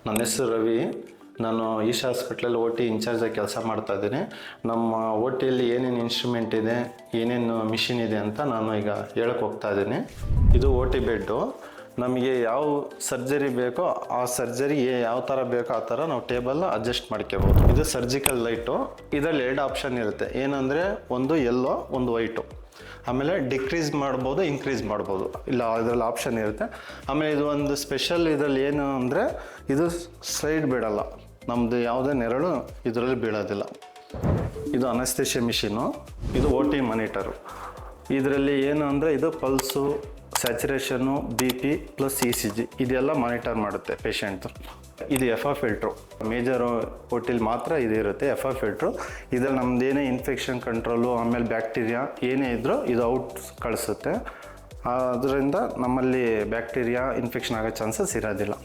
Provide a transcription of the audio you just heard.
ನನ್ನ ಹೆಸರು ರವಿ. ನಾನು ಈಶಾ ಹಾಸ್ಪಿಟ್ಲಲ್ಲಿ OT ಇನ್ಚಾರ್ಜಾಗಿ ಕೆಲಸ ಮಾಡ್ತಾ ಇದ್ದೀನಿ. ನಮ್ಮ OTಯಲ್ಲಿ ಏನೇನು ಇನ್ಸ್ಟ್ರೂಮೆಂಟ್ ಇದೆ, ಏನೇನು ಮಿಷಿನ್ ಇದೆ ಅಂತ ನಾನು ಈಗ ಹೇಳಕ್ಕೆ ಹೋಗ್ತಾ ಇದ್ದೀನಿ. ಇದು OT ಬೆಡ್ಡು. ನಮಗೆ ಯಾವ ಸರ್ಜರಿ ಬೇಕೋ ಆ ಸರ್ಜರಿಗೆ ಯಾವ ಥರ ಬೇಕೋ ಆ ಥರ ನಾವು ಟೇಬಲ್ ಅಡ್ಜಸ್ಟ್ ಮಾಡ್ಕೋಬೋದು. ಇದು ಸರ್ಜಿಕಲ್ ಲೈಟು. ಇದರಲ್ಲಿ 2 ಆಪ್ಷನ್ ಇರುತ್ತೆ. ಏನಂದರೆ ಒಂದು ಯೆಲ್ಲೋ, ಒಂದು ವೈಟು. ಆಮೇಲೆ ಡಿಕ್ರೀಸ್ ಮಾಡ್ಬೋದು, ಇನ್ಕ್ರೀಸ್ ಮಾಡ್ಬೋದು. ಇಲ್ಲ, ಇದರಲ್ಲಿ ಆಪ್ಷನ್ ಇರುತ್ತೆ. ಆಮೇಲೆ ಇದು ಒಂದು ಸ್ಪೆಷಲ್ ಇದರಲ್ಲಿ ಏನು ಅಂದರೆ ಇದು ಸೈಡ್ ಬಿಡಲ್ಲ. ನಮ್ಮದು ಯಾವುದೇ ನೆರಳು ಇದರಲ್ಲಿ ಬೀಳೋದಿಲ್ಲ. ಇದು ಅನಸ್ತೇಷಿಯಾ ಮಿಷಿನು. ಇದು OT ಮಾನಿಟರು. ಇದರಲ್ಲಿ ಏನು ಅಂದರೆ ಇದು ಪಲ್ಸು, ಸ್ಯಾಚುರೇಷನ್ನು, BP ಪ್ಲಸ್ ECG ಇದೆಲ್ಲ ಮಾನಿಟರ್ ಮಾಡುತ್ತೆ ಪೇಷಂಟ್ದು. ಇದು FA ಫಿಲ್ಟ್ರು. ಮೇಜರ್ OTಲಿ ಮಾತ್ರ ಇದು ಇರುತ್ತೆ, FA ಫಿಲ್ಟ್ರು. ಇದ್ರಲ್ಲಿ ನಮ್ದು ಏನೇ ಇನ್ಫೆಕ್ಷನ್ ಕಂಟ್ರೋಲು, ಆಮೇಲೆ ಬ್ಯಾಕ್ಟೀರಿಯಾ ಏನೇ ಇದ್ದರೂ ಇದು ಔಟ್ ಕಳಿಸುತ್ತೆ. ಅದರಿಂದ ನಮ್ಮಲ್ಲಿ ಬ್ಯಾಕ್ಟೀರಿಯಾ ಇನ್ಫೆಕ್ಷನ್ ಆಗೋ ಚಾನ್ಸಸ್ ಇರೋದಿಲ್ಲ.